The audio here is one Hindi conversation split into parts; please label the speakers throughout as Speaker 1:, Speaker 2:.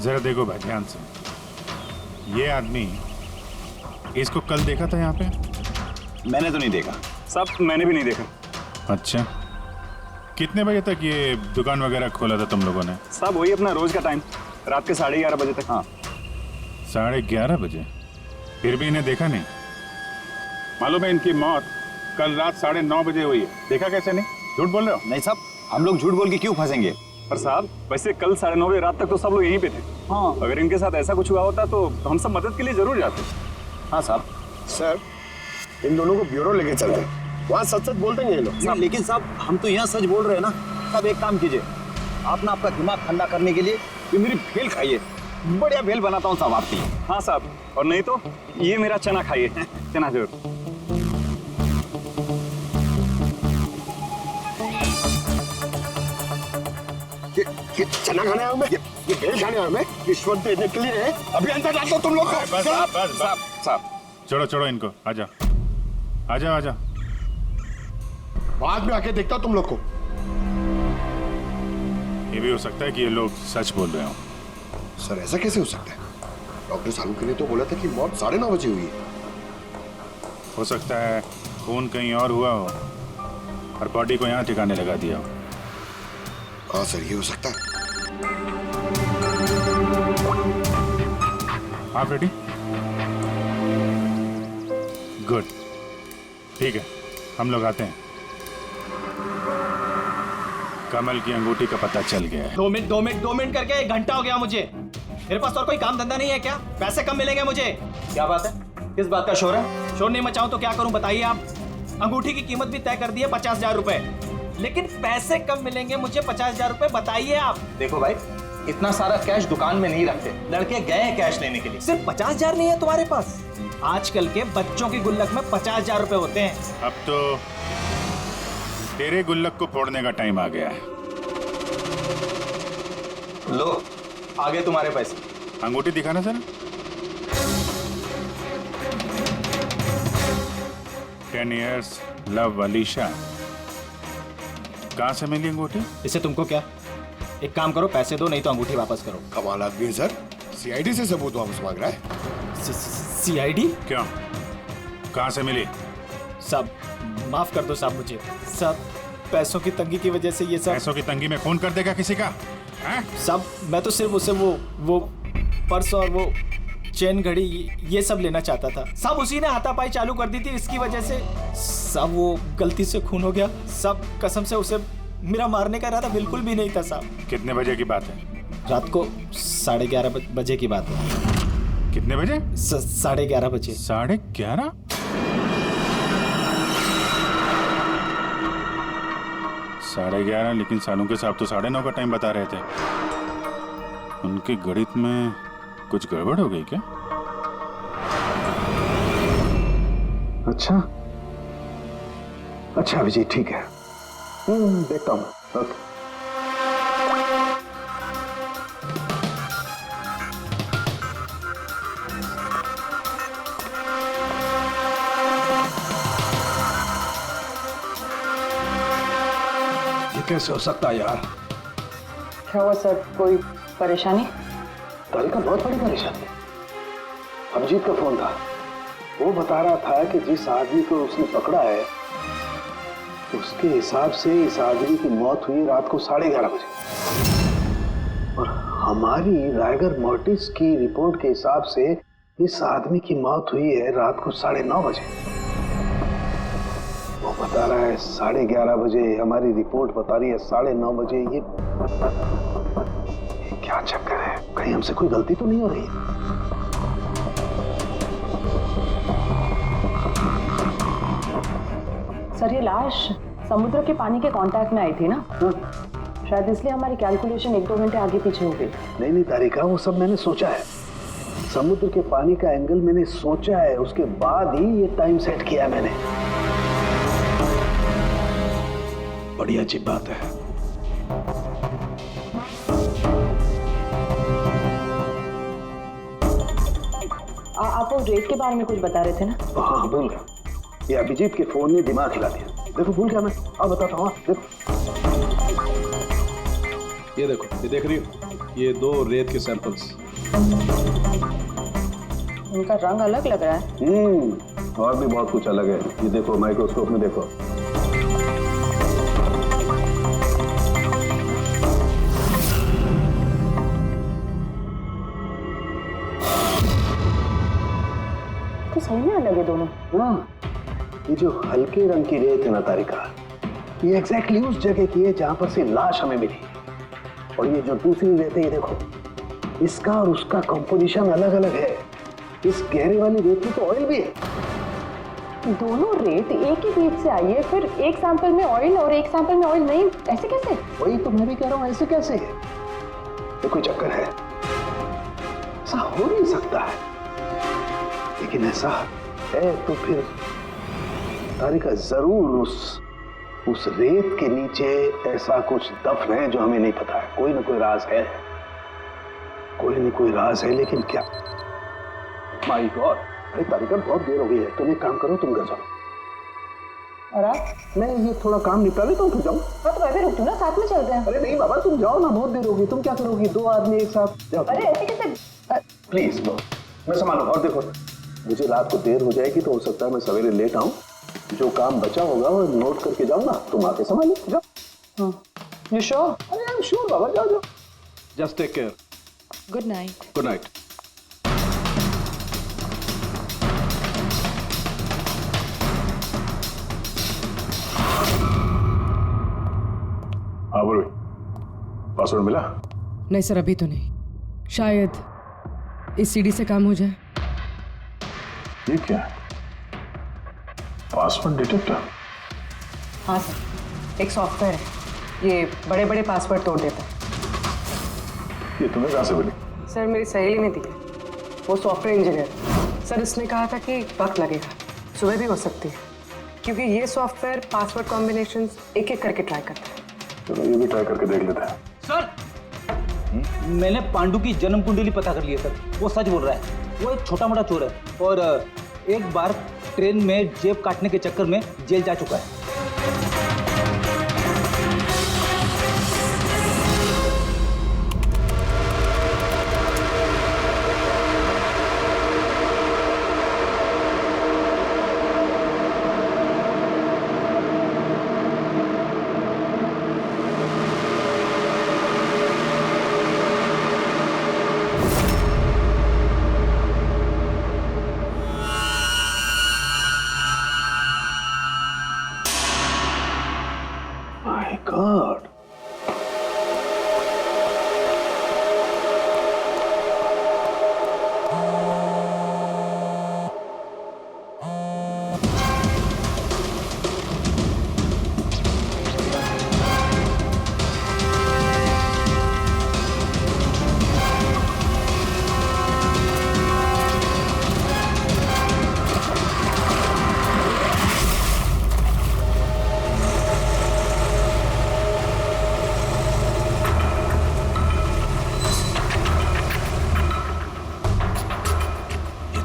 Speaker 1: जरा देखो भाई ध्यान से, ये आदमी, इसको कल देखा था यहाँ पे?
Speaker 2: मैंने तो नहीं देखा
Speaker 3: साहब, मैंने भी नहीं देखा।
Speaker 1: अच्छा, कितने बजे तक ये दुकान वगैरह खोला था तुम लोगों ने?
Speaker 3: साहब वही अपना रोज का टाइम, रात के 11:30 बजे तक।
Speaker 2: हाँ
Speaker 1: 11:30 बजे? फिर भी इन्हें देखा नहीं?
Speaker 4: मालूम है इनकी मौत कल रात 9:30 बजे हुई है। देखा कैसे नहीं? झूठ बोल रहे हो?
Speaker 2: नहीं साहब, हम लोग झूठ बोल के क्यों फंसेंगे?
Speaker 3: पर साहब वैसे कल 9:30 बजे रात तक तो सब लोग यहीं पे थे।
Speaker 2: हाँ
Speaker 3: अगर इनके साथ ऐसा कुछ हुआ होता तो हम सब मदद के लिए जरूर जाते।
Speaker 2: हाँ साहब।
Speaker 5: सर, इन दोनों को ब्यूरो लेके चलते हैं, वहाँ सच सच बोलते हैं ये लोग।
Speaker 2: लेकिन साहब हम तो यहाँ सच बोल रहे हैं ना। साहब एक काम कीजिए, आप ना आपका दिमाग ठंडा करने के लिए ये मेरी भेल खाइए, बढ़िया भेल बनाता हूँ साहब आपकी।
Speaker 3: हाँ साहब, और नहीं तो ये मेरा चना खाइए, चना जरूर।
Speaker 5: ये चना खाने आया हूँ मैं, ये भेल खाने आया हूँ मैं, रिश्वत देने के लिए। अभी अंदर डाल दो तुम लोग को।
Speaker 1: बस
Speaker 2: साहब साहब
Speaker 1: छोड़ो छोड़ो इनको, आजा आजा आजा।
Speaker 5: बाद में आके देखता हूँ तुम लोग को।
Speaker 1: ये भी हो सकता है कि ये लोग सच बोल रहे हो।
Speaker 5: सर ऐसा कैसे हो सकता है? डॉक्टर सालुंके ने तो बोला था कि मौत 9:30 बजे हुई है।
Speaker 1: हो सकता है खून कहीं और हुआ हो और बॉडी को यहाँ ठिकाने लगा दिया हो।
Speaker 5: हाँ सर, ये हो सकता है।
Speaker 1: आप रेडी? गुड, ठीक है, हम लोग आते हैं। कमल की अंगूठी का पता चल गया है।
Speaker 6: 2 मिनट करके 1 घंटा हो गया मुझे। मेरे पास और कोई काम धंधा नहीं है क्या? पैसे कम मिलेंगे मुझे। क्या बात है? किस बात का शोर है? शोर नहीं मचाऊं तो क्या करूं बताइए आप? अंगूठी की कीमत भी तय कर दी है 50,000 रुपए, लेकिन पैसे कम मिलेंगे मुझे 50,000 रुपए, बताइए आप।
Speaker 7: देखो भाई, इतना सारा कैश दुकान में नहीं रखते, लड़के गए हैं कैश लेने के लिए।
Speaker 6: सिर्फ 50,000 नहीं है तुम्हारे पास? आजकल के बच्चों की गुल्लक में 50,000 रुपए होते हैं।
Speaker 1: अब तो तेरे गुल्लक को फोड़ने का टाइम आ गया है।
Speaker 7: लो, आगे तुम्हारे पैसे।
Speaker 1: अंगूठी दिखाना सर। 10 years love Alisha. कहाँ से मिली अंगूठी?
Speaker 6: इससे तुमको क्या? एक काम करो, पैसे दो, नहीं तो अंगूठी वापस करो।
Speaker 5: कमाल आदमी है सर, सीआईडी से सबूत वापस मांग रहा है।
Speaker 6: सीआईडी?
Speaker 1: क्यों, कहाँ से मिली?
Speaker 6: साहब माफ कर दो साहब मुझे। साहब पैसों की तंगी की वजह से ये सब।
Speaker 1: पैसों की तंगी में खून कर देगा किसी का?
Speaker 6: साहब मैं तो सिर्फ उसे वो पर्स और वो चेन घड़ी ये सब लेना चाहता था साहब। उसी ने हाथापाई चालू कर दी थी, इसकी वजह से साहब वो गलती से खून हो गया साहब। कसम से उसे मेरा मारने का इरादा बिल्कुल भी नहीं था साहब।
Speaker 1: कितने बजे की बात है?
Speaker 6: रात को 11:30 बजे की बात है।
Speaker 1: कितने बजे?
Speaker 6: 11:30 बजे।
Speaker 1: 11:30? 11:30? लेकिन सालुंके साहब तो 9:30 का टाइम बता रहे थे। उनके गणित में कुछ गड़बड़ हो गई क्या?
Speaker 5: अच्छा अभिजीत, ठीक है, देखता हूँ। ओके। ये कैसे हो सकता है यार?
Speaker 8: क्या हुआ सर, कोई परेशानी?
Speaker 5: तारिका बहुत बड़ी परेशानी है। अभिजीत का फोन था, वो बता रहा था कि जिस आदमी को उसने पकड़ा है उसके हिसाब से इस आदमी की मौत हुई रात को 11:30 बजे, और हमारी रायगर मोर्टिस की रिपोर्ट के हिसाब से इस आदमी की मौत हुई है रात को 9:30 बजे। वो बता रहा है 11:30 बजे, हमारी रिपोर्ट बता रही है 9:30 बजे। ये क्या चक्कर है? कहीं हमसे कोई गलती तो नहीं हो रही?
Speaker 8: सर ये लाश समुद्र के पानी के कांटेक्ट में आई थी ना, शायद इसलिए हमारी कैलकुलेशन 1-2 घंटे आगे पीछे हो गई।
Speaker 5: नहीं तारिका, वो सब मैंने सोचा है। समुद्र के पानी का एंगल मैंने सोचा है, उसके बाद ही ये टाइम सेट किया है मैंने। बड़ी अच्छी बात है।
Speaker 8: आप वो रेट के बारे में कुछ बता रहे थे ना?
Speaker 5: हाँ भूल गया, ये अभिजीत के फोन ने दिमाग हिला दिया। देखो भूल गया मैं, अब बताता हूँ। देखो, ये देखो, ये देख रही हो, ये 2 रेत के सैंपल्स।
Speaker 8: उनका रंग अलग लग रहा है।
Speaker 5: और भी बहुत कुछ अलग है। ये देखो, माइक्रोस्कोप में देखो।
Speaker 8: तो सही में अलग है दोनों।
Speaker 5: हाँ, ये जो हल्के रंग की रेत है ना तारिका, ये एग्जैक्टली उस जगह की है जहां पर से लाश हमें मिली। और ये जो दूसरी रेत है, ये देखो, इसका और उसका कंपोजिशन अलग अलग है। इस गहरे वाली रेत में तो ऑयल भी है।
Speaker 8: दोनों रेत एक ही बीज से आई है, फिर एक सैंपल में ऑयल और एक सैंपल में ऑयल नहीं, ऐसे कैसे?
Speaker 5: वही तो मैं भी कह रहा हूं, ऐसे कैसे? ये कोई चक्कर है? ऐसा हो नहीं सकता है। लेकिन ऐसा है तो फिर तारिका जरूर उस रेत के नीचे ऐसा कुछ दफन है जो हमें नहीं पता है। कोई ना कोई राज है, कोई ना कोई राज है, लेकिन क्या? My God! अरे तारिका, बहुत देर हो गई है। तुम एक काम करो, तुम घर जाओ।
Speaker 8: और आप?
Speaker 5: मैं ये थोड़ा काम निपटा लेता हूँ, फिर जाऊँ।
Speaker 8: हाँ तो मैं भी रुक दूँ ना, साथ में चलते हैं।
Speaker 5: अरे नहीं बाबा, तुम जाओ ना, बहुत देर होगी। तुम क्या करोगी? 2 आदमी एक साथ जाओ।
Speaker 8: अरे ऐसे कैसे?
Speaker 5: प्लीज नो, मैं संभालू। और देखो, मुझे रात को देर हो जाएगी तो हो सकता है मैं सवेरे लेट आऊं। जो काम बचा होगा वो नोट करके जाऊं ना, तुम आके संभालो। जाओ।
Speaker 8: You sure?
Speaker 5: अरे आई एम श्योर बाबा, जाओ जाओ। Just take care.
Speaker 8: Good night.
Speaker 5: Good night.
Speaker 4: हाँ बोलो, पासवर्ड मिला?
Speaker 9: नहीं सर, अभी तो नहीं। शायद इस सीडी से काम हो जाए।
Speaker 4: ये क्या है? Password detector?
Speaker 8: हाँ सर, एक सॉफ्टवेयर है, ये बड़े बड़े पासवर्ड तोड़ देता है।
Speaker 4: ये तुम्हें कहाँ से मिली?
Speaker 8: सर मेरी सहेली ने दी है, वो सॉफ्टवेयर इंजीनियर। सर इसने कहा था कि वक्त लगेगा, सुबह भी हो सकती है, क्योंकि ये सॉफ्टवेयर पासवर्ड कॉम्बिनेशंस एक एक करके ट्राई करता है।
Speaker 4: चलो ये भी ट्राई करके देख लेते हैं।
Speaker 6: सर मैंने पांडु की जन्म कुंडली पता कर ली है सर। वो सच बोल रहा है, वो एक छोटा मोटा चोर है और एक बार ट्रेन में जेब काटने के चक्कर में जेल जा चुका है।
Speaker 5: My God!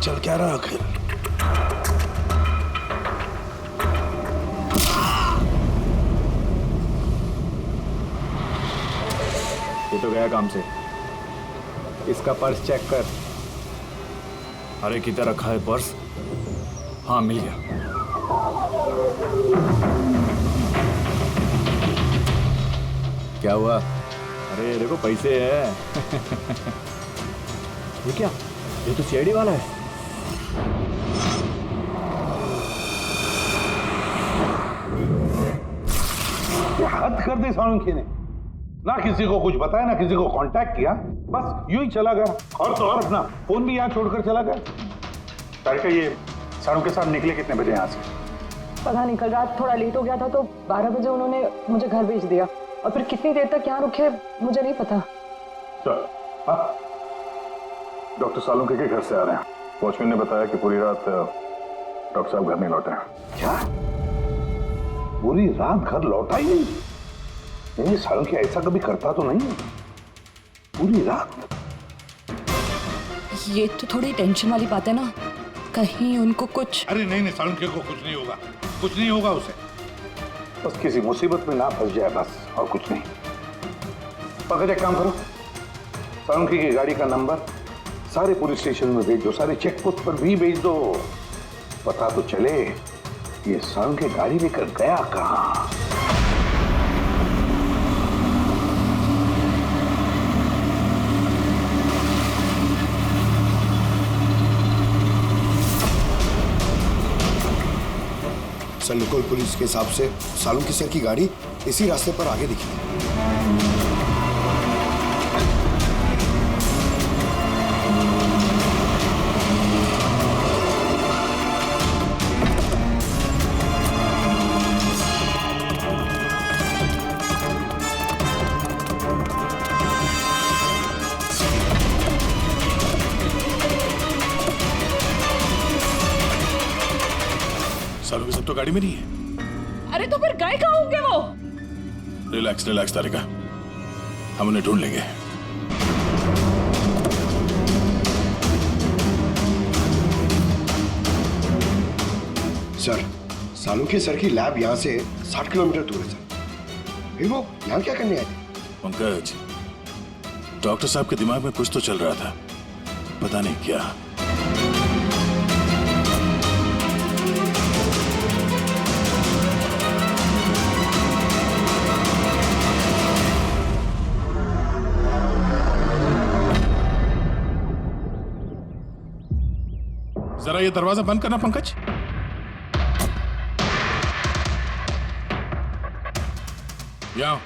Speaker 5: चल क्या रहा आखिर?
Speaker 3: ये तो गया काम से। इसका पर्स चेक कर।
Speaker 10: अरे किधर रखा है पर्स? हाँ मिल गया।
Speaker 3: क्या हुआ?
Speaker 10: अरे देखो पैसे है। ये क्या? ये तो सीआईडी वाला है।
Speaker 4: हद कर दी सालुंखे ने। ना किसी को कुछ बताया, ना किसी को कांटेक्ट किया, बस यूं ही चला गया। और तो और अपना फोन भी यहाँ छोड़कर चला गया। तारिका, ये सालुंखे साहब निकले कितने बजे यहाँ से?
Speaker 8: पता नहीं, कल रात थोड़ा लेट हो गया था तो 12 बजे उन्होंने मुझे घर भेज दिया, और फिर कितनी देर तक यहाँ रुके मुझे नहीं पता।
Speaker 4: चलो, हाँ, डॉक्टर सालुंखे के घर से आ रहे हैं। वॉचमैन ने बताया कि पूरी रात डॉक्टर साहब घर नहीं लौटे हैं।
Speaker 5: क्या? पूरी रात घर लौटा ही नहीं? नहीं, सालुंखे ऐसा कभी करता तो नहीं। पूरी रात?
Speaker 9: ये तो थोड़ी टेंशन वाली बात है ना, कहीं उनको कुछ।
Speaker 4: अरे नहीं नहीं, सालुंखे को कुछ नहीं होगा, कुछ नहीं होगा उसे। बस किसी मुसीबत में ना फंस जाए, बस, और कुछ नहीं। पकड़, एक काम करो, सालुंखे की गाड़ी का नंबर सारे पुलिस स्टेशन में भेज दो, सारे चेक पोस्ट पर भी भेज दो। पता तो चले ये सालुंखे गाड़ी लेकर गया कहां।
Speaker 5: सर, लोकल पुलिस के हिसाब से सालुंखे सर की गाड़ी इसी रास्ते पर आगे दिखी।
Speaker 1: सालुंखे सब तो गाड़ी में नहीं है।
Speaker 9: अरे तो फिर गए कहाँ होंगे वो?
Speaker 1: रिलैक्स रिलैक्स तारिका, हम उन्हें ढूंढ लेंगे।
Speaker 5: सर, सालुंखे सर की लैब यहाँ से 60 किलोमीटर दूर है सर। फिर वो यहाँ क्या करने आए थे?
Speaker 1: पंकज, डॉक्टर साहब के दिमाग में कुछ तो चल रहा था, पता नहीं क्या। जरा ये दरवाजा बंद करना पंकज। यहाँ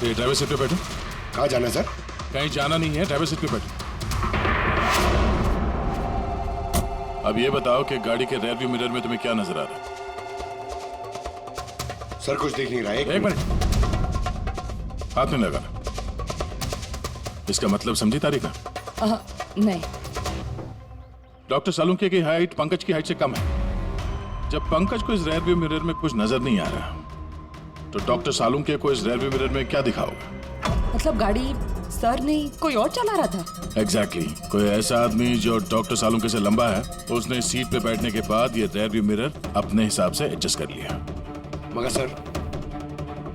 Speaker 1: ये ड्राइवर सीट पे बैठो।
Speaker 5: कहाँ जाना है सर?
Speaker 1: कहीं जाना नहीं है, ड्राइवर सीट पे बैठो। अब ये बताओ कि गाड़ी के रेयर व्यू मिरर में तुम्हें क्या नजर आ रहा है?
Speaker 5: सर, कुछ दिख नहीं रहा है।
Speaker 1: एक मिनट, हाथ में लगाना। इसका मतलब समझी तारिका?
Speaker 9: नहीं।
Speaker 1: डॉक्टर सालुंखे की हाइट पंकज की हाइट से कम है। जब पंकज को इस रेयर व्यू मिरर में कुछ नजर नहीं आ रहा, तो डॉक्टर सालुंखे को इस रेयर व्यू मिरर में क्या दिखा होगा?
Speaker 9: मतलब गाड़ी सर नहीं कोई और चला रहा था?
Speaker 1: एग्जैक्टली कोई ऐसा आदमी जो डॉक्टर सालुंखे से लंबा है, उसने सीट पे बैठने के बाद ये रेयर व्यू मिरर अपने हिसाब से एडजस्ट कर लिया।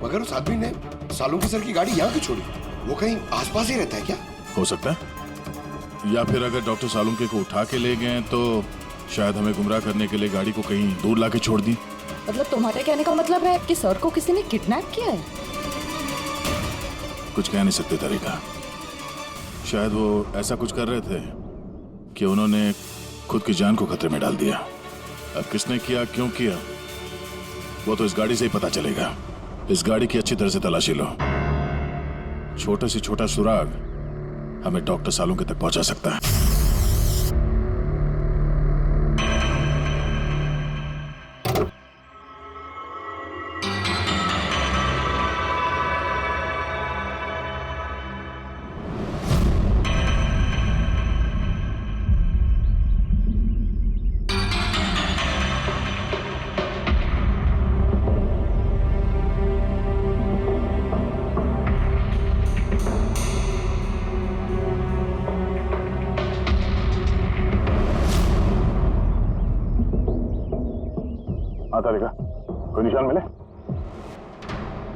Speaker 5: मगर उस आदमी ने सालुंखे सर की गाड़ी यहाँ क्यों छोड़ी? वो कहीं आसपास ही रहता है क्या?
Speaker 1: हो सकता है, या फिर अगर डॉक्टर सालुंखे को उठा के ले गए तो शायद हमें गुमराह करने के लिए गाड़ी को कहीं दूर लाके छोड़ दी।
Speaker 9: मतलब तुम्हारे कहने का मतलब है कि सर को किसी ने किडनैप किया है?
Speaker 1: कुछ कह नहीं सकते तरीका। शायद वो ऐसा कुछ कर रहे थे कि उन्होंने खुद की जान को खतरे में डाल दिया। अब किसने किया, क्यों किया, वो तो इस गाड़ी से ही पता चलेगा। इस गाड़ी की अच्छी तरह से तलाशी लो। छोटे से छोटा सुराग हमें डॉक्टर सालुंखे तक पहुंचा सकता है। तारिका, कोई निशान मिले?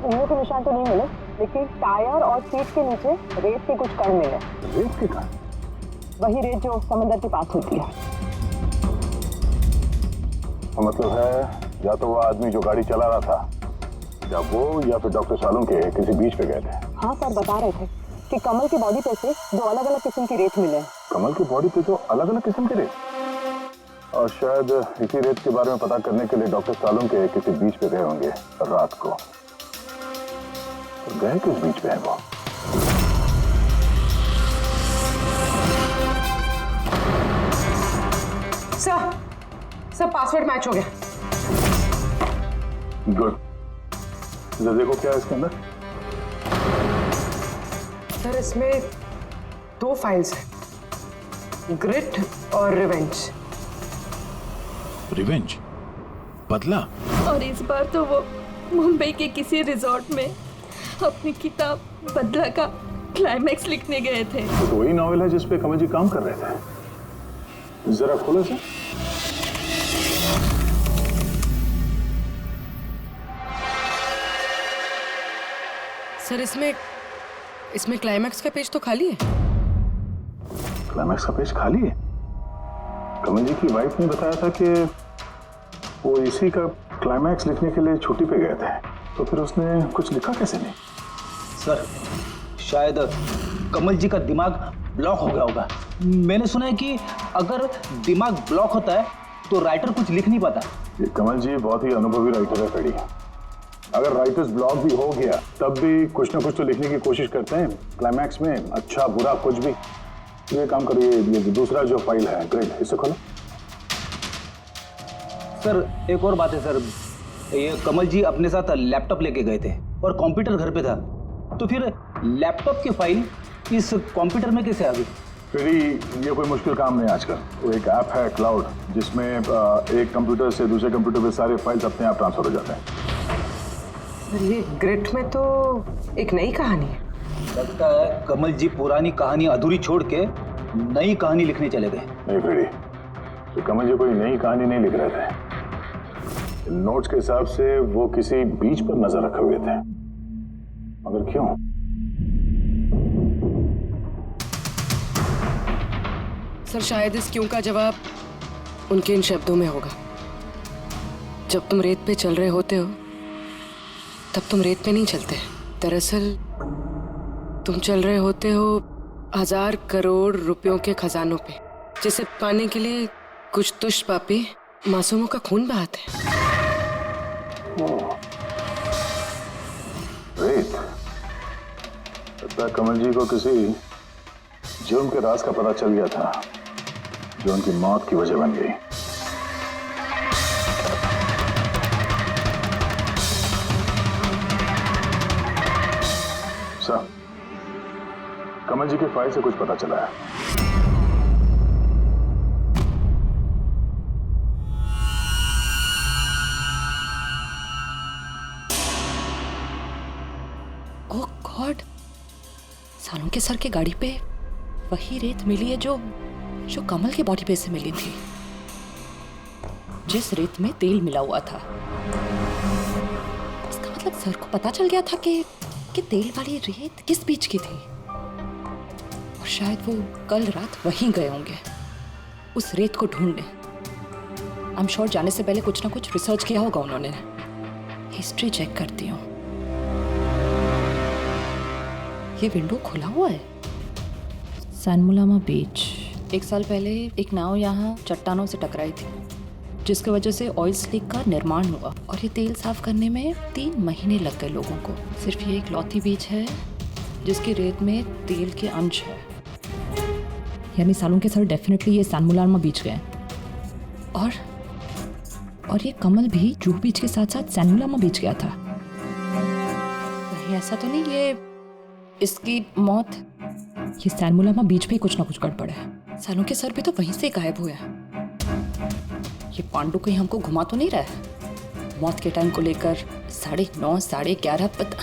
Speaker 8: उंगलियों के निशान तो नहीं मिले, लेकिन टायर और सीट के नीचे रेत के कुछ कण मिले।
Speaker 4: रेत के कण?
Speaker 8: वही रेत जो समंदर के पास होती है।
Speaker 4: तो मतलब है या तो वो आदमी जो गाड़ी चला रहा था, या वो या फिर डॉक्टर सालुंखे किसी बीच पे गए थे।
Speaker 8: हाँ सर, बता रहे थे कि कमल की बॉडी पे से 2 अलग-अलग किस्म की रेत मिले।
Speaker 4: कमल की बॉडी पे तो अलग अलग किस्म के रेत, और शायद इसी रेत के बारे में पता करने के लिए डॉक्टर सालुंखे किसी बीच पे गए होंगे रात को। तो गए किस बीच पे है वो?
Speaker 8: सर पासवर्ड मैच हो गया।
Speaker 4: गुड। जरा देखो क्या है इसके अंदर।
Speaker 8: सर, इसमें 2 फाइल्स हैं, ग्रिट और रिवेंज।
Speaker 1: रिवेंज? बदला?
Speaker 11: और इस बार तो वो मुंबई के किसी रिजॉर्ट में अपनी किताब बदला का क्लाइमैक्स लिखने गए थे।
Speaker 4: तो वही नॉवेल है जिसपे कमल जी काम कर रहे थे। जरा खोलो से।
Speaker 9: सर, इसमें इसमें क्लाइमैक्स का पेज तो खाली है।
Speaker 5: क्लाइमैक्स का पेज खाली है? कमल जी की वाइफ ने बताया था कि वो इसी का क्लाइमैक्स लिखने के लिए छुट्टी पे गए थे, तो फिर उसने कुछ लिखा कैसे नहीं?
Speaker 2: सर शायद कमल जी का दिमाग ब्लॉक हो गया होगा। मैंने सुना है कि अगर दिमाग ब्लॉक होता है तो राइटर कुछ लिख नहीं पाता।
Speaker 5: ये कमल जी बहुत ही अनुभवी राइटर है पेड़ी। अगर राइटर्स ब्लॉक भी हो गया तब भी कुछ ना कुछ तो लिखने की कोशिश करते हैं क्लाइमैक्स में, अच्छा बुरा कुछ भी। ये काम करिए, ये दूसरा जो फाइल है ग्रेड, इसे खोलो।
Speaker 2: सर एक और बात है सर, ये कमल जी अपने साथ लैपटॉप लेके गए थे और कंप्यूटर घर पे था, तो फिर लैपटॉप की फाइल इस कंप्यूटर में कैसे आ गई?
Speaker 5: फिर ये कोई मुश्किल काम नहीं आजकल। वो एक ऐप है क्लाउड, जिसमें एक कंप्यूटर से दूसरे कंप्यूटर पे सारे फाइल्स अपने आप ट्रांसफर हो जाते हैं।
Speaker 8: ये ग्रिट में तो एक नई कहानी है।
Speaker 2: लगता है कमल जी पुरानी कहानी अधूरी छोड़ के नई कहानी लिखने चले गए।
Speaker 5: नहीं फ्रेडी, तो कमल जी कोई नई कहानी नहीं लिख रहे थे। नोट्स के हिसाब से वो किसी बीच पर नजर रखे हुए थे, मगर क्यों?
Speaker 9: सर शायद इस क्यों का जवाब उनके इन शब्दों में होगा। जब तुम रेत पे चल रहे होते हो तब तुम रेत पे नहीं चलते। दरअसल तुम चल रहे होते हो 1000 करोड़ रुपयों के खजानों पे, जिसे पाने के लिए कुछ दुष्ट पापी मासूमों का खून बहाते हैं।
Speaker 5: रेत? लगता है कमल जी को किसी जुर्म के राज का पता चल गया था, जो उनकी मौत की वजह बन गई। सर, कमल जी के फाइल से कुछ पता चला है।
Speaker 11: ओह गॉड, सालों के सर के गाड़ी पे वही रेत मिली है जो कमल के बॉडी पे से मिली थी, जिस रेत में तेल मिला हुआ था। इसका मतलब सर को पता चल गया था कि तेल वाली रेत किस बीच की थी, और शायद वो कल रात वहीं गए होंगे उस रेत को ढूंढने। आई एम श्योर जाने से पहले कुछ ना कुछ रिसर्च किया होगा उन्होंने। हिस्ट्री चेक करती हूँ। ये विंडो खुला हुआ है। सैनमुलामा बीच। 1 साल पहले एक नाव यहाँ चट्टानों से टकराई थी, जिसकी वजह से ऑयल स्लिक का निर्माण हुआ, और ये तेल साफ करने में 3 महीने लग गए लोगों को। सिर्फ ये एक लौती बीच है जिसकी रेत में तेल के अंश है। यानी सालों के सर डेफिनेटली ये सैनमुलामा बीच गए, और ये कमल भी जूहू बीच के साथ साथ सैनमुलामा बीच गया था। नहीं ऐसा तो नहीं ये इसकी मौत, ये सैनमुलामा बीच पे कुछ ना कुछ गड़बड़ है। सालों के सर भी तो वहीं से गायब हुए हैं। ये पांडु कहीं हमको घुमा तो नहीं रहा है मौत के टाइम को लेकर? 9:30 11:30 पता।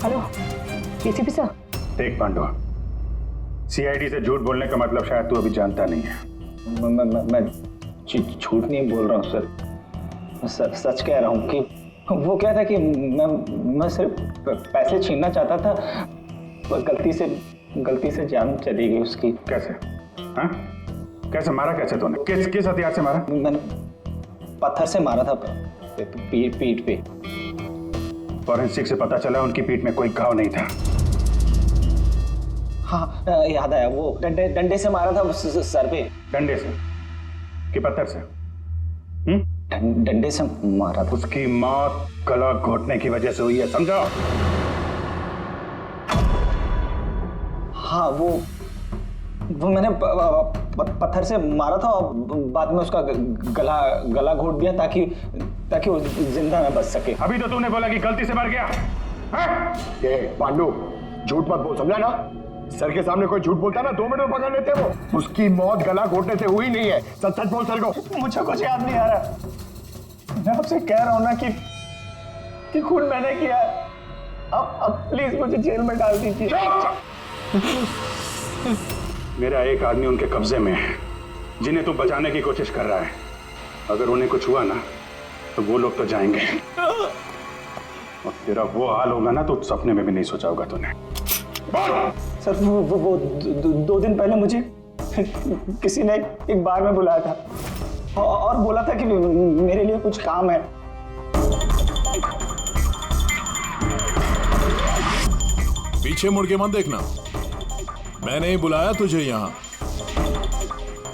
Speaker 8: Hello ACP sir.
Speaker 4: देख पांडु, सीआईडी से झूठ बोलने का मतलब शायद तू अभी जानता नहीं है।
Speaker 2: मैं झूठ नहीं बोल रहा हूँ सर, सच कह रहा हूँ कि वो क्या था कि मैं सिर्फ पैसे छीनना चाहता था, पर गलती से जान चली गई उसकी।
Speaker 4: कैसे? हाँ? कैसे मारा? कैसे तूने? किस हथियार से मारा?
Speaker 2: मैंने पत्थर से मारा था पीठ पे।
Speaker 4: फॉरेंसिक से पता चला उनकी पीठ में कोई घाव नहीं था।
Speaker 2: हाँ याद आया, वो डंडे से मारा था सर पे।
Speaker 4: डंडे से कि पत्थर से?
Speaker 2: डंडे से मारा था।
Speaker 4: उसकी मौत गला घोटने की वजह से हुई है, समझा?
Speaker 2: हाँ वो मैंने पत्थर से मारा था और बाद में उसका गला घोट दिया ताकि वो जिंदा न बच सके।
Speaker 4: अभी तो तूने बोला कि गलती से मर गया।
Speaker 5: ये पांडु झूठ मत बोल, समझा ना? सर के सामने कोई झूठ बोलता ना 2 मिनट में पकड़ लेते वो। उसकी मौत गला घोटने से हुई नहीं है। सच सच बोल सर को।
Speaker 2: मुझे कुछ याद नहीं आ रहा। मैं आपसे कह रहा हूँ ना कि खून मैंने किया। अब प्लीज मुझे जेल में डाल दीजिए।
Speaker 4: मेरा एक आदमी उनके कब्जे में है, जिन्हें तू बचाने की कोशिश कर रहा है। अगर उन्हें कुछ हुआ ना तो वो लोग तो जाएंगे और तेरा वो हाल होगा ना तो सपने में भी नहीं सोचा होगा तूने।
Speaker 2: सर वो 2 दिन पहले मुझे किसी ने एक बार में बुलाया था और बोला था कि मेरे लिए कुछ काम है।
Speaker 1: पीछे मुड़ के मत देखना, मैंने ही बुलाया तुझे यहाँ।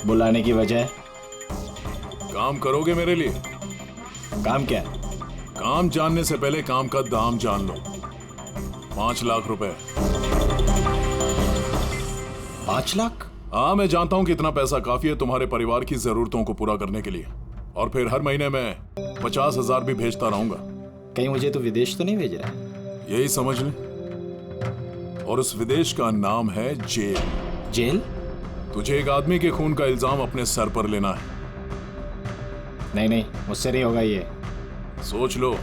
Speaker 6: बुलाने की वजह?
Speaker 1: काम करोगे मेरे लिए?
Speaker 6: काम क्या?
Speaker 1: काम जानने से पहले काम का दाम जान लो। 5 लाख रुपए।
Speaker 6: 5 लाख?
Speaker 1: हाँ, मैं जानता हूँ कि इतना पैसा काफी है तुम्हारे परिवार की जरूरतों को पूरा करने के लिए, और फिर हर महीने में 50,000 भी भेजता रहूंगा।
Speaker 6: कहीं मुझे तो विदेश तो नहीं भेज रहा?
Speaker 1: यही समझ ले, और उस विदेश का नाम है जेल।
Speaker 6: जेल?
Speaker 1: तुझे एक आदमी के खून का इल्जाम अपने सर पर लेना है।
Speaker 6: नहीं, मुझसे नहीं होगा ये।
Speaker 1: सोच लो,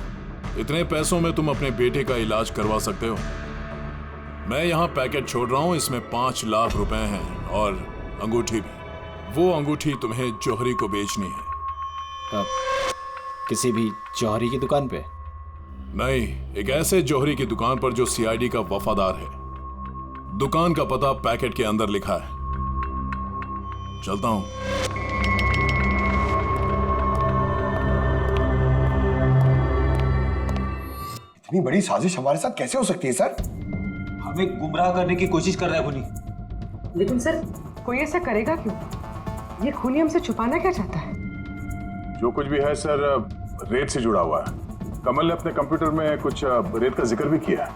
Speaker 1: इतने पैसों में तुम अपने बेटे का इलाज करवा सकते हो। मैं यहाँ पैकेट छोड़ रहा हूँ, इसमें 5 लाख रुपए हैं और अंगूठी भी। वो अंगूठी तुम्हें जौहरी को बेचनी है।
Speaker 6: किसी भी जौहरी की दुकान पे?
Speaker 1: नहीं, एक ऐसे जौहरी की दुकान पर जो सीआईडी का वफादार है। दुकान का पता पैकेट के अंदर लिखा है। चलता हूं।
Speaker 5: इतनी बड़ी साजिश हमारे साथ कैसे हो सकती है सर?
Speaker 7: हमें गुमराह करने की कोशिश कर रहा है खूनी।
Speaker 8: लेकिन सर, कोई ऐसा करेगा क्यों? ये खूनी हमसे छुपाना क्या चाहता है?
Speaker 1: जो कुछ भी है सर, रेत से जुड़ा हुआ है। कमल ने अपने कंप्यूटर में कुछ रेत का जिक्र भी किया है।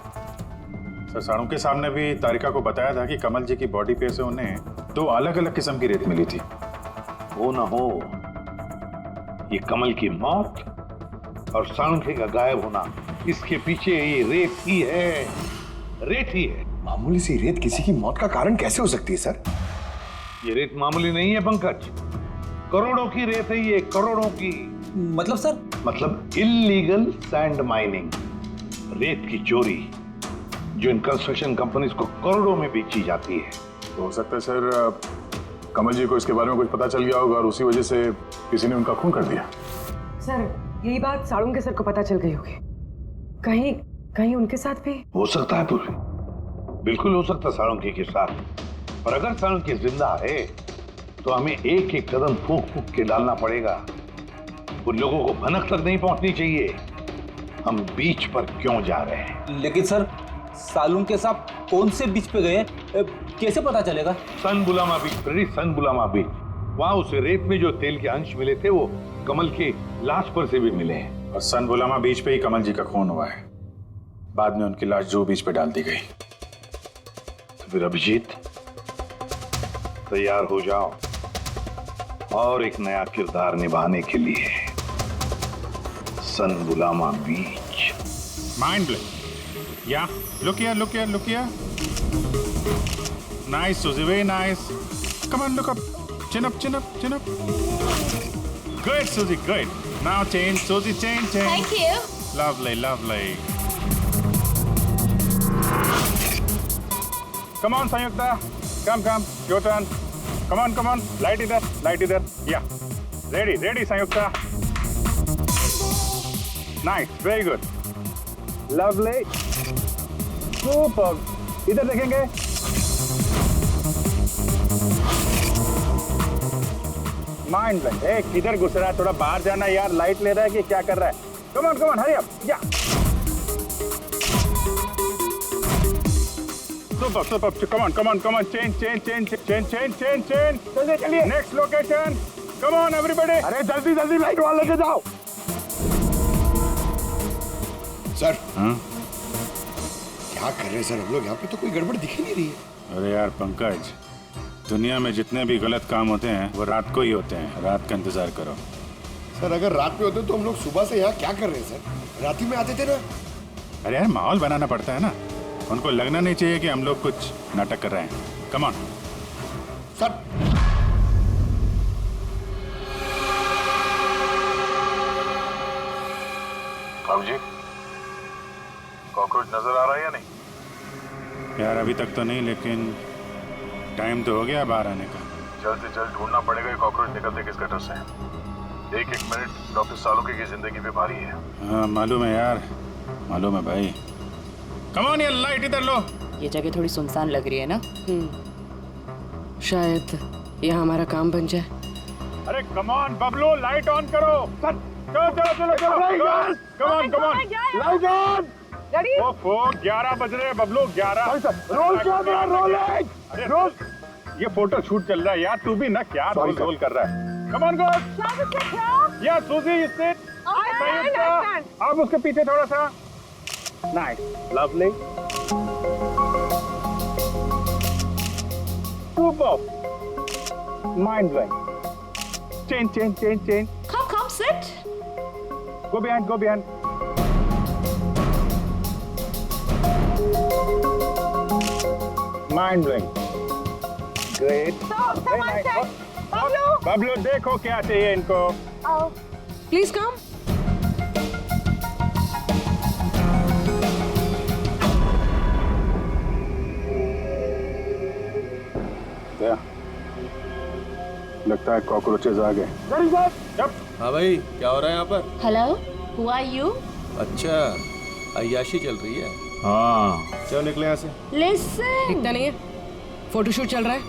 Speaker 4: सर, साड़ू के सामने भी तारिका को बताया था कि कमल जी की बॉडी पे से उन्हें 2 अलग अलग किस्म की रेत मिली थी। हो ना हो, ये कमल की मौत और साणुखे का गायब होना, इसके पीछे ये रेत ही है। रेत ही है।
Speaker 5: मामूली सी रेत किसी की मौत का कारण कैसे हो सकती है सर?
Speaker 4: ये रेत मामूली नहीं है पंकज, करोड़ों की रेत है ये, करोड़ों की।
Speaker 7: मतलब सर?
Speaker 4: मतलब इल्लीगल सैंड माइनिंग, रेत की चोरी, जो इन कंस्ट्रक्शन कंपनीज को करोड़ों में बेची जाती है।
Speaker 1: तो हो सकता है सर, कमल जी को इसके बारे में कुछ पता चल गया होगा और उसी वजह से किसी ने उनका खून कर दिया।
Speaker 8: सर, यही बात साड़ू के सर को पता चल गई होगी। कहीं उनके साथ भी
Speaker 4: हो सकता है पूरी, बिल्कुल हो सकता है साळुंखे के साथ। पर अगर साळुंखे जिंदा है तो हमें एक एक कदम फूंक फूंक के डालना पड़ेगा। उन लोगों को भनक तक नहीं पहुंचनी चाहिए हम बीच पर क्यों जा रहे हैं।
Speaker 7: लेकिन सर, सालुंखे साहब कौन से बीच पे गए, कैसे पता चलेगा?
Speaker 4: सन बुलामा बीच, सन बुलामा बीच। वहां उस रेत में जो तेल के अंश मिले थे वो कमल के लाश पर से भी मिले हैं। और सन बुलामा बीच पे ही कमल जी का खून हुआ है। बाद में उनकी लाश जो बीच पे डाल दी गई। तो फिर अभिजीत, तैयार हो जाओ और एक नया किरदार निभाने के लिए। सन बुलामा बीच।
Speaker 12: Mind blowing. Yeah, look here. Nice, Suzy, very nice. Come on, look up. Chin up. Good, Suzy, good. Now change, Suzy, change.
Speaker 13: Thank you.
Speaker 12: Lovely. Come on, Sanyukta. Come. Your turn. Come on. Light either. Yeah. Ready, Sanyukta. Nice, very good. Lovely. Super. इधर देखेंगे। Mind blank. किधर घुस रहा है? थोड़ा बाहर जाना यार, लाइट ले रहा है कि क्या कर रहा है? Come on, hurry up. या सुपर। Come on, change. चलिए next location. Come on everybody. अरे जल्दी लाइट वाले लेके जाओ।
Speaker 5: सर, क्या कर रहे हैं सर हम लोग? यहाँ पे तो कोई गड़बड़ दिख ही नहीं रही है।
Speaker 12: अरे यार पंकज, दुनिया में जितने भी गलत काम होते हैं वो रात को ही होते हैं। रात का इंतजार करो।
Speaker 5: सर, अगर रात में होते तो हम लोग सुबह से यहाँ क्या कर रहे हैं सर? रात ही में आते थे ना।
Speaker 12: अरे यार, माहौल बनाना पड़ता है ना। उनको लगना नहीं चाहिए कि हम लोग कुछ नाटक कर रहे हैं। Come on
Speaker 5: sir.
Speaker 1: जी, कॉकरोच नजर आ रहा है या नहीं?
Speaker 12: यार अभी तक तो नहीं, लेकिन टाइम तो हो गया बाहर आने का।
Speaker 1: जल्द से जल्द ढूंढना पड़ेगा ये कॉकरोच निकलते किस गटर से। एक एक मिनट डॉक्टर सालुके की जिंदगी पे भारी है।
Speaker 12: हाँ मालूम है यार, मालूम है भाई। कम ऑन ये लाइट इधर लो।
Speaker 11: ये जगह थोड़ी सुनसान लग रही है ना?
Speaker 9: शायद यहाँ हमारा काम बन जाए।
Speaker 12: अरे come on Bablu, light on करो। चलो चलो चलो चलो, come on come on, light on. ओफो 11 बज रहे हैं बबलू, 11।
Speaker 5: Roll camera rolling.
Speaker 12: अरे रोल, ये फोटो शूट चल रहा है यार, तू भी ना क्या रोल कर रहा है। Come on girls. या सूजी सिट। अब उसके पीछे थोड़ा सा। Nice, lovely. Super, mind blowing. Change.
Speaker 11: Come, sit.
Speaker 12: Go behind. Mind blowing. Great. Very nice. Bablu देखो क्या चाहिए इनको।
Speaker 9: Please come.
Speaker 12: लगता है कॉकरोचेस आ गए।
Speaker 7: हाँ भाई, क्या हो रहा है यहाँ पर?
Speaker 11: Hello, who are you?
Speaker 7: अच्छा, अय्याशी चल रही है।
Speaker 12: हाँ
Speaker 7: चलो निकले यहाँ से।
Speaker 11: Listen.
Speaker 9: दिखता नहीं है, फोटोशूट चल रहा है।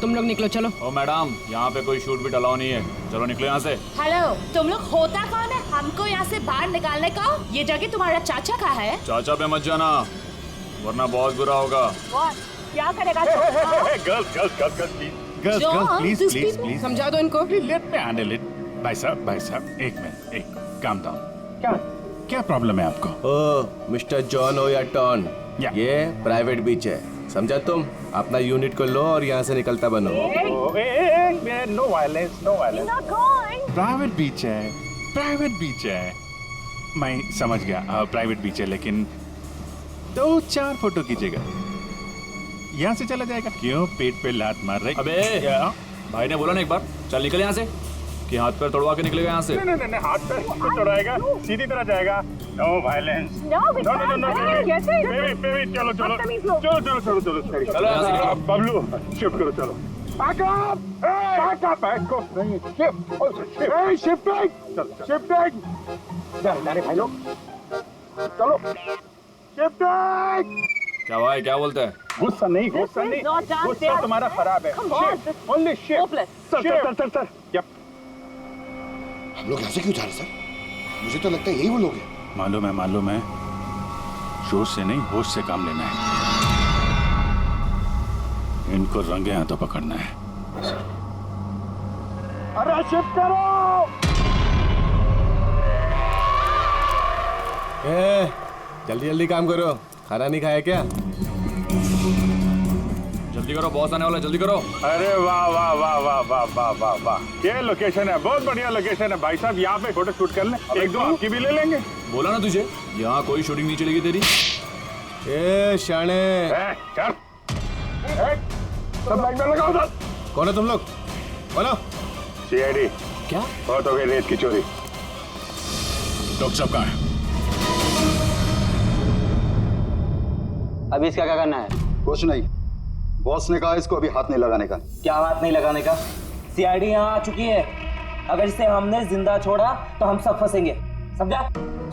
Speaker 9: तुम लोग निकलो, चलो।
Speaker 10: ओ मैडम, यहाँ पे कोई शूट भी अलाउ नहीं है, चलो निकलो यहाँ से।
Speaker 11: हेलो, तुम लोग होता कौन है हमको यहाँ से बाहर निकालने का? ये जगह तुम्हारा चाचा का है?
Speaker 10: चाचा पे मत जाना, वरना बहुत बुरा होगा।
Speaker 11: क्या करेगा?
Speaker 12: गर्ल्स प्लीज
Speaker 9: समझा दो इनको।
Speaker 12: Let me handle it. भाई साहब एक मिनट, एक काम डाउन। क्या प्रॉब्लम है आपको?
Speaker 7: ओ मिस्टर जॉन हो या टॉन,
Speaker 12: या।
Speaker 7: ये प्राइवेट बीच है, समझा तुम? अपना यूनिट को लो और यहाँ से निकलता बनो।
Speaker 12: No violence, no violence. Private beach है। मैं समझ गया, प्राइवेट बीच है, लेकिन 2-4 फोटो कीजिएगा। यहाँ से चला जाएगा। क्यों पेट पे लात मार रहे?
Speaker 10: अबे भाई ने बोला ना एक बार, चल निकल यहाँ से, कि हाथ पैर तोड़वा के निकलेगा यहाँ से।
Speaker 12: नहीं, हाथ पैर क्यों तोड़ाएगा? सीधी तरह जाएगा। No violence. नो बेबी, चलो
Speaker 10: यहाँ से निकलो।
Speaker 12: बबलू शिफ्ट करो, चलो।
Speaker 5: अरे भाई लोग, चलो
Speaker 10: क्या भाई, क्या बोलते हैं?
Speaker 12: गुस्सा नहीं, गुस्सा तुम्हारा खराब है। Only sir.
Speaker 5: हम लोग यहाँ से क्यों जा रहे सर? मुझे तो लगता है यही वो लोग हैं।
Speaker 12: मालूम है। जोश से नहीं, होश से काम लेना है। इनको रंगे हाथों पकड़ना है।
Speaker 5: अरे शिफ्ट करो।
Speaker 7: जल्दी काम करो, खाना नहीं खाया क्या?
Speaker 10: जल्दी करो, बॉस आने वाला, जल्दी करो।
Speaker 12: अरे वाह, क्या लोकेशन है, बहुत बढ़िया लोकेशन है भाई साहब। यहाँ पे फोटो शूट कर लें, एक दो आपकी भी ले लेंगे।
Speaker 10: बोला ना तुझे, यहाँ कोई शूटिंग नहीं चलेगी तेरी।
Speaker 7: ए शाने,
Speaker 12: चल सब लाइन में लगाओ।
Speaker 7: कौन है तुम लोग? बोलो।
Speaker 12: सीआईडी।
Speaker 10: क्या?
Speaker 12: बहुत हो गई रेत की चोरी। डॉक्टर साहब कहाँ है?
Speaker 6: अभी इसका क्या करना है?
Speaker 5: कुछ नहीं, बॉस ने कहा इसको अभी हाथ नहीं लगाने का।
Speaker 6: क्या हाथ नहीं लगाने का? सीआईडी यहाँ आ चुकी है, अगर इसे हमने जिंदा छोड़ा तो हम सब फंसेंगे, समझा?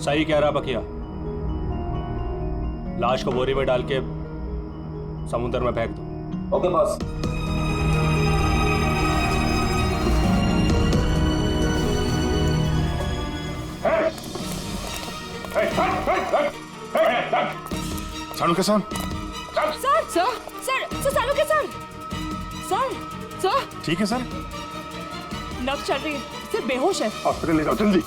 Speaker 10: सही कह रहा बकिया, लाश को बोरी में डाल के समुद्र में फेंक दो।
Speaker 6: Okay boss.
Speaker 12: सालुके साहब।
Speaker 11: Sir Salunke sir.
Speaker 12: ठीक है सर,
Speaker 11: नब्ज चल रही है, सिर्फ बेहोश है।
Speaker 12: हॉस्पिटल ले जाओ जल्दी।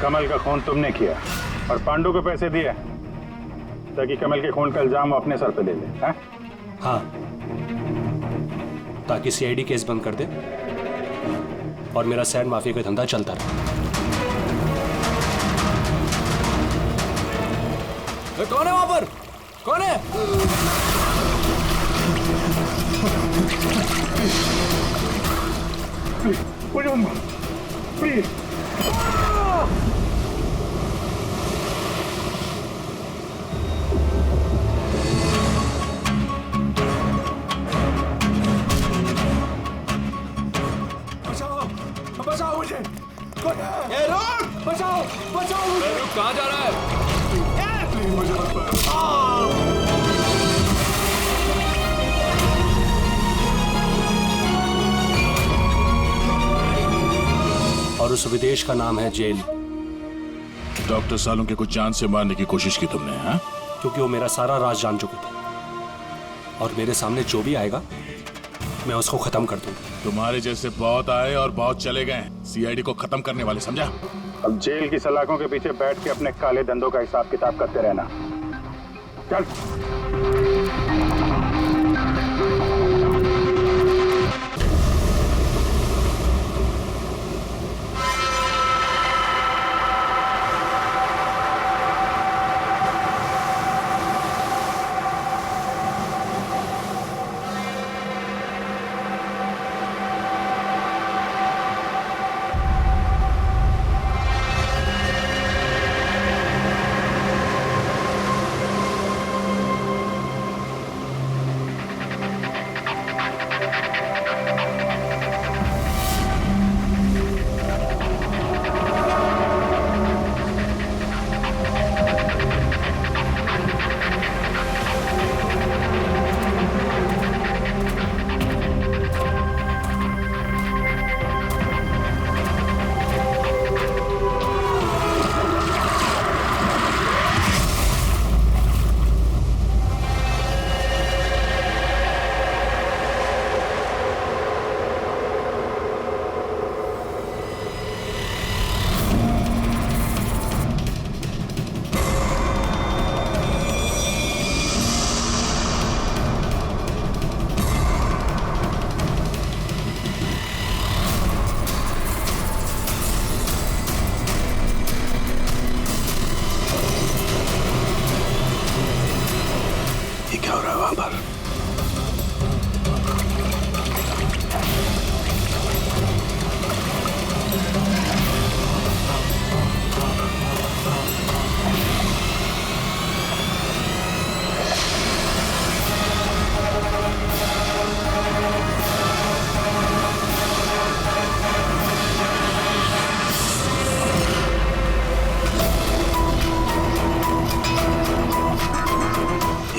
Speaker 12: कमल का खून तुमने किया और पांडु को पैसे दिए ताकि कमल के खून का इल्जाम वो अपने सर पे ले ले, हैं?
Speaker 13: हाँ, ताकि सीआईडी केस बंद कर दे और मेरा सैंड माफिया का धंधा चलता रहे।
Speaker 10: कौन है वहां पर? कौन है?
Speaker 4: प्लीज
Speaker 10: बचाओ मुझे! बचाओ! बचाओ मुझे! कहाँ जा रहा है?
Speaker 4: प्लीज मुझे मत मारो।
Speaker 13: और उस विदेश का नाम है जेल।
Speaker 1: डॉक्टर सालों के कुछ जान से मारने की कोशिश की तुमने, हाँ?
Speaker 13: क्योंकि वो मेरा सारा राज जान चुके थे और मेरे सामने जो भी आएगा मैं उसको खत्म कर दूंगा।
Speaker 1: तुम्हारे जैसे बहुत आए और बहुत चले गए, सीआईडी को खत्म करने वाले, समझा?
Speaker 12: अब जेल की सलाखों के पीछे बैठ के अपने काले धंधों का हिसाब किताब करते रहना। चल।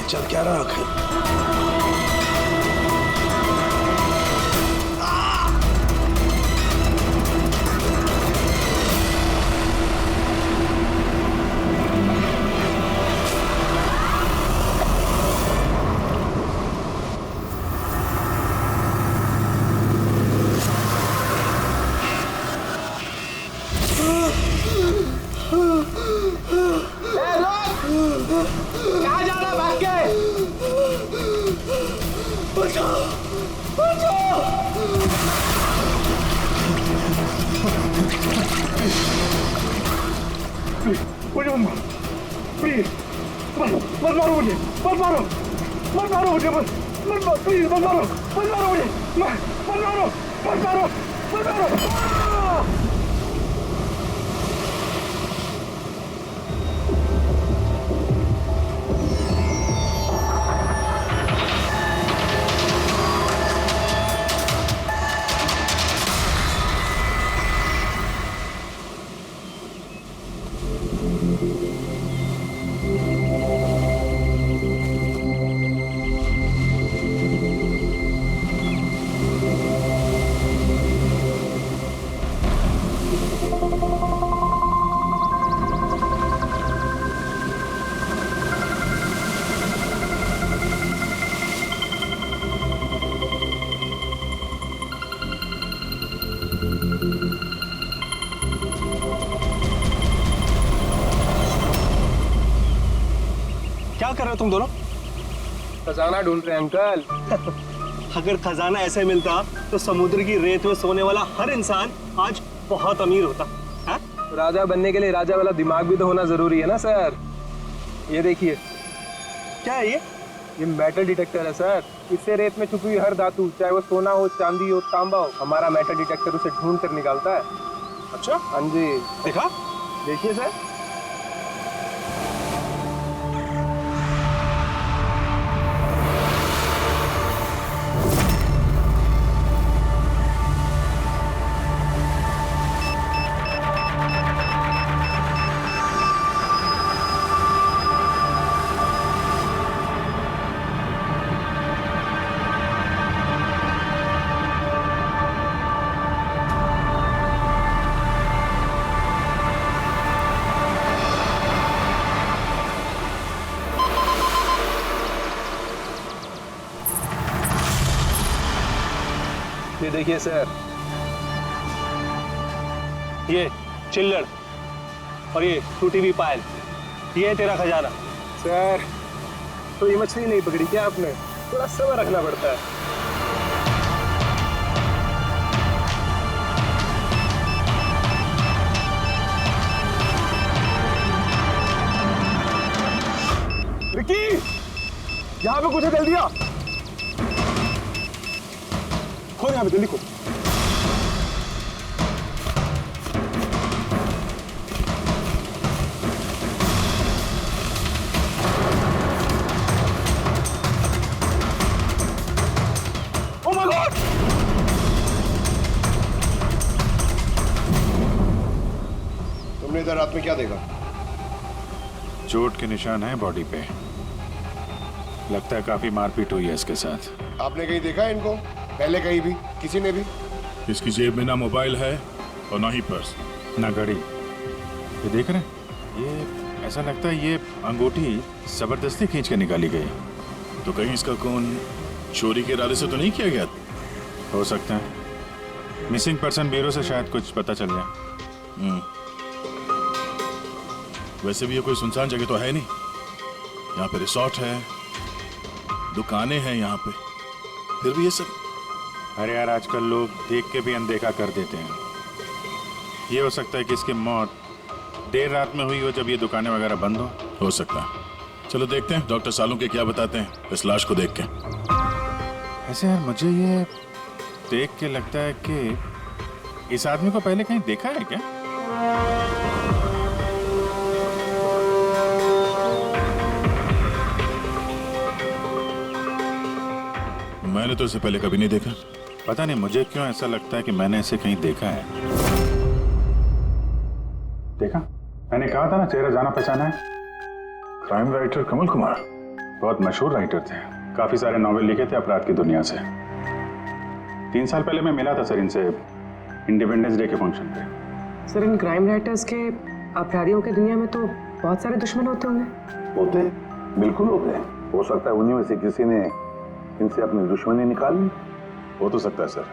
Speaker 5: चल क्या रहा आखिर?
Speaker 6: कहाँ जा रहा भाग के? बचाओ! बचाओ!
Speaker 4: मुझे मत मारो, प्लीज मत मारो मुझे, मत मारो, मत मारो मुझे, मत मारो, प्लीज मत मारो, मत मारो मुझे, मत मारो, मत मारो, मत मारो।
Speaker 13: क्या कर रहे हो तुम दोनों?
Speaker 5: खजाना ढूंढ रहे हैं अंकल।
Speaker 13: अगर खजाना ऐसे मिलता तो समुद्र की रेत में सोने वाला हर इंसान आज बहुत अमीर होता है?
Speaker 5: राजा बनने के लिए राजा वाला दिमाग भी तो होना जरूरी है ना सर। ये देखिए,
Speaker 13: क्या है ये?
Speaker 5: ये मेटल डिटेक्टर है सर। इससे रेत में छुपी हुई हर धातु, चाहे वो सोना हो, चांदी हो, तांबा हो, हमारा मेटल डिटेक्टर उसे ढूंढ कर निकालता है।
Speaker 13: अच्छा,
Speaker 5: हाँ जी।
Speaker 13: देखा?
Speaker 5: देखिए सर। ये देखिए सर,
Speaker 13: ये चिल्लड़ और ये टूटी हुई पायल, ये है तेरा खजाना।
Speaker 5: सर तो ये मछली नहीं पकड़ी क्या आपने? थोड़ा सब्र रखना पड़ता है।
Speaker 13: विक्की, यहाँ पे कुछ है, जल्दी आ। खोल यहाँ पे, जल्दी खोल। Oh my God!
Speaker 5: तुमने इधर रात में क्या देखा?
Speaker 12: चोट के निशान हैं बॉडी पे। लगता है काफी मारपीट हुई है इसके साथ।
Speaker 5: आपने कहीं देखा है इनको पहले? कहीं भी किसी ने भी?
Speaker 1: इसकी जेब में ना मोबाइल है और ना ही पर्स,
Speaker 12: ना घड़ी। ये देख रहे हैं, ये ऐसा लगता है ये अंगूठी जबरदस्ती खींच के निकाली गई।
Speaker 1: तो कहीं इसका खून चोरी के इरादे से तो नहीं किया गया?
Speaker 12: हो सकता है। मिसिंग पर्सन ब्यूरो से शायद कुछ पता चल जाए।
Speaker 1: वैसे भी ये कोई सुनसान जगह तो है नहीं। यहाँ पे रिसोर्ट है, दुकानें हैं यहाँ पे, फिर भी ये सब।
Speaker 12: अरे यार, आजकल लोग देख के भी अनदेखा कर देते हैं। ये हो सकता है कि इसकी मौत देर रात में हुई हो, जब ये दुकानें वगैरह बंद हो सकता है।
Speaker 1: चलो देखते हैं डॉक्टर सालुंके क्या बताते हैं इस लाश को देख के।
Speaker 12: ऐसे यार, मुझे ये देख के लगता है कि इस आदमी को पहले कहीं देखा है क्या?
Speaker 1: मैंने तो इसे पहले कभी नहीं देखा।
Speaker 12: पता नहीं मुझे क्यों ऐसा लगता है कि मैंने इसे कहीं देखा है।
Speaker 14: देखा, मैंने कहा था ना, चेहरा जाना पहचाना है। क्राइम राइटर कमल कुमार बहुत मशहूर राइटर थे, काफी सारे नॉवेल लिखे थे अपराध की दुनिया से। 3 साल पहले मैं मिला था सर इनसे इंडिपेंडेंस डे के फंक्शन पे।
Speaker 8: सर, इन क्राइम राइटर्स के अपराधियों की दुनिया में तो बहुत सारे दुश्मन होते होंगे।
Speaker 5: होते, बिल्कुल होते हैं। हो सकता है उन्हीं में से किसी ने इनसे अपनी दुश्मनी निकाल ली।
Speaker 14: हो तो सकता है सर,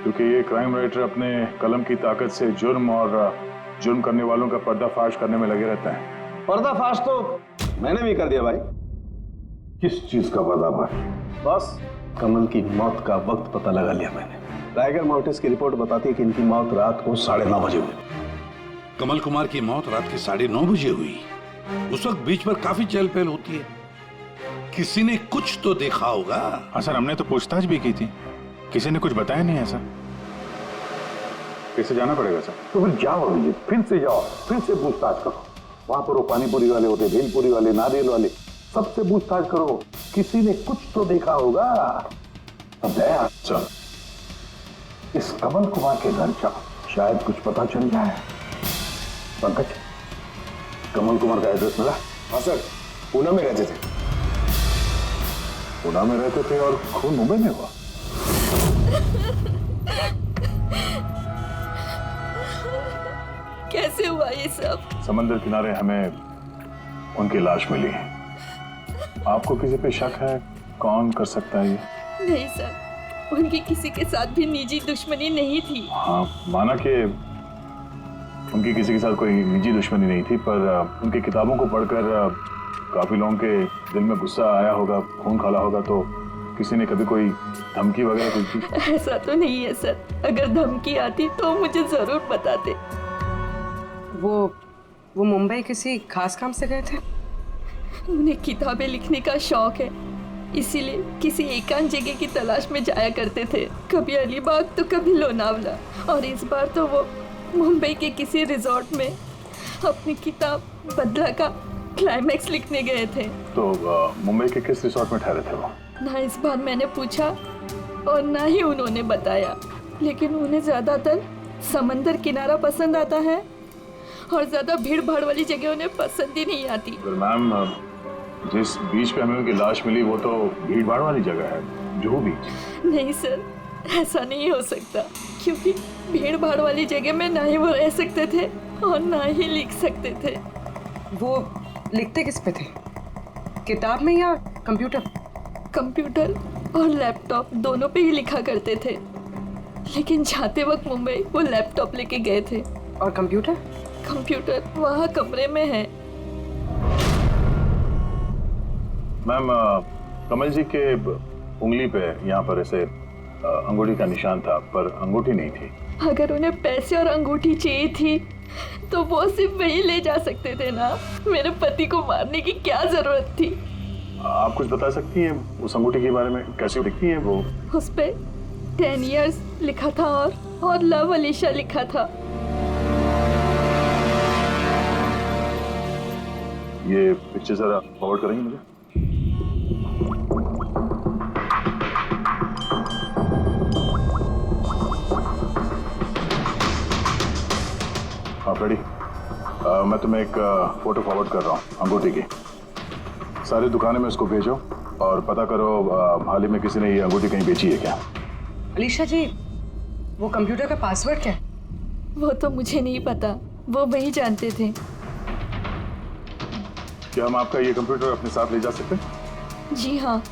Speaker 14: क्योंकि ये क्राइम राइटर अपने कलम की ताकत से जुर्म और जुर्म करने वालों का पर्दाफाश करने में लगे रहते हैं।
Speaker 5: पर्दाफाश तो मैंने भी कर दिया भाई।
Speaker 14: किस चीज का पर्दाफाश?
Speaker 5: बस कमल की मौत का वक्त पता लगा लिया मैंने। टाइगर मोर्टिस की रिपोर्ट बताती है कि इनकी मौत रात को 9:30 बजे हुई।
Speaker 4: कमल कुमार की मौत रात के 9:30 बजे हुई। उस वक्त बीच पर काफी चहल पहल होती है। किसी ने कुछ तो देखा होगा।
Speaker 12: हाँ सर, हमने तो पूछताछ भी की थी, किसी ने कुछ बताया नहीं ऐसा।
Speaker 14: कैसे जाना पड़ेगा सर?
Speaker 5: तो फिर जाओ अभिजीत, फिर से जाओ, फिर से पूछताछ करो। वहां पर वो पानीपुरी वाले होते, भेलपुरी वाले, नारियल वाले, सबसे पूछताछ करो। किसी ने कुछ तो देखा होगा। अब दया चल, इस कमल कुमार के घर जाओ, शायद कुछ पता चल जाए। पंकज, कमल कुमार का एड्रेस मिला?
Speaker 15: हाँ सर, पूना में रहते थे।
Speaker 5: पूना में रहते थे और खून मुंबई में हुआ?
Speaker 11: कैसे हुआ ये सब?
Speaker 14: समंदर किनारे हमें उनकी लाश मिली। आपको किसी पे शक है? कौन कर सकता है ये?
Speaker 11: नहीं सर, उनकी किसी के साथ भी निजी दुश्मनी नहीं थी।
Speaker 14: हाँ, माना कि उनकी किसी के साथ कोई निजी दुश्मनी नहीं थी, पर उनकी किताबों को पढ़कर काफी लोगों के
Speaker 1: दिल में गुस्सा आया होगा, खून खाला होगा, तो किसी ने कभी कोई धमकी वगैरह कुछ दी?
Speaker 16: ऐसा तो नहीं है सर, अगर धमकी आती तो मुझे जरूर बताते।
Speaker 8: वो मुंबई किसी खास काम से गए थे?
Speaker 16: उन्हें किताबें लिखने का शौक है, इसीलिए किसी एकांत जगह की तलाश में जाया करते थे, कभी अलीबाग तो कभी लोनावला, और इस बार तो वो मुंबई के किसी रिजॉर्ट में अपनी किताब बदला का क्लाइमैक्स लिखने गए थे।
Speaker 1: तो मुंबई के किस रिसोर्ट में ठहरे थे वो?
Speaker 16: ना इस बार मैंने पूछा और ना ही उन्होंने बताया, लेकिन उन्हें ज़्यादातर समंदर किनारा पसंद आता है और ज़्यादा भीड़ भाड़ वाली जगह उन्हें पसंद ही नहीं आती।
Speaker 1: मैम, जिस बीच पे हमें उनकी लाश मिली वो तो भीड़ भाड़ वाली जगह है, जुहू बीच।
Speaker 16: नहीं सर, ऐसा नहीं हो सकता, क्योंकि भीड़ भाड़ वाली जगह में ना ही वो रह सकते थे और ना ही लिख सकते थे।
Speaker 8: वो लिखते किस पे थे, किताब में या कंप्यूटर?
Speaker 16: कंप्यूटर और लैपटॉप दोनों पे ही लिखा करते थे, लेकिन जाते वक्त मुंबई वो लैपटॉप लेके गए थे।
Speaker 8: और कंप्यूटर?
Speaker 16: कंप्यूटर वहाँ कमरे में है।
Speaker 1: मैम, कमल जी के उंगली पे यहाँ पर ऐसे अंगूठी का निशान था, पर अंगूठी नहीं थी।
Speaker 16: अगर उन्हें पैसे और अंगूठी चाहिए थी तो वो सिर्फ वही ले जा सकते थे ना, मेरे पति को मारने की क्या जरूरत थी?
Speaker 1: आप कुछ बता सकती हैं उस अंगूठी के बारे में, कैसी दिखती है वो?
Speaker 16: उस पे 10 years लिखा था और लव अलीशा लिखा था।
Speaker 1: ये पिक्चर जरा फॉरवर्ड करेंगे मुझे? हाँ फ्रेडी, मैं तुम्हें एक फोटो फॉरवर्ड कर रहा हूँ अंगूठी की। सारी दुकानें में उसको भेजो और पता करो हाल ही में किसी ने ये अंगूठी कहीं बेची है क्या।
Speaker 8: अलीशा जी, वो कंप्यूटर का पासवर्ड क्या है?
Speaker 16: वो तो मुझे नहीं पता, वो वही जानते थे।
Speaker 1: क्या हम आपका ये कंप्यूटर अपने साथ ले जा सकते हैं?
Speaker 16: जी हाँ।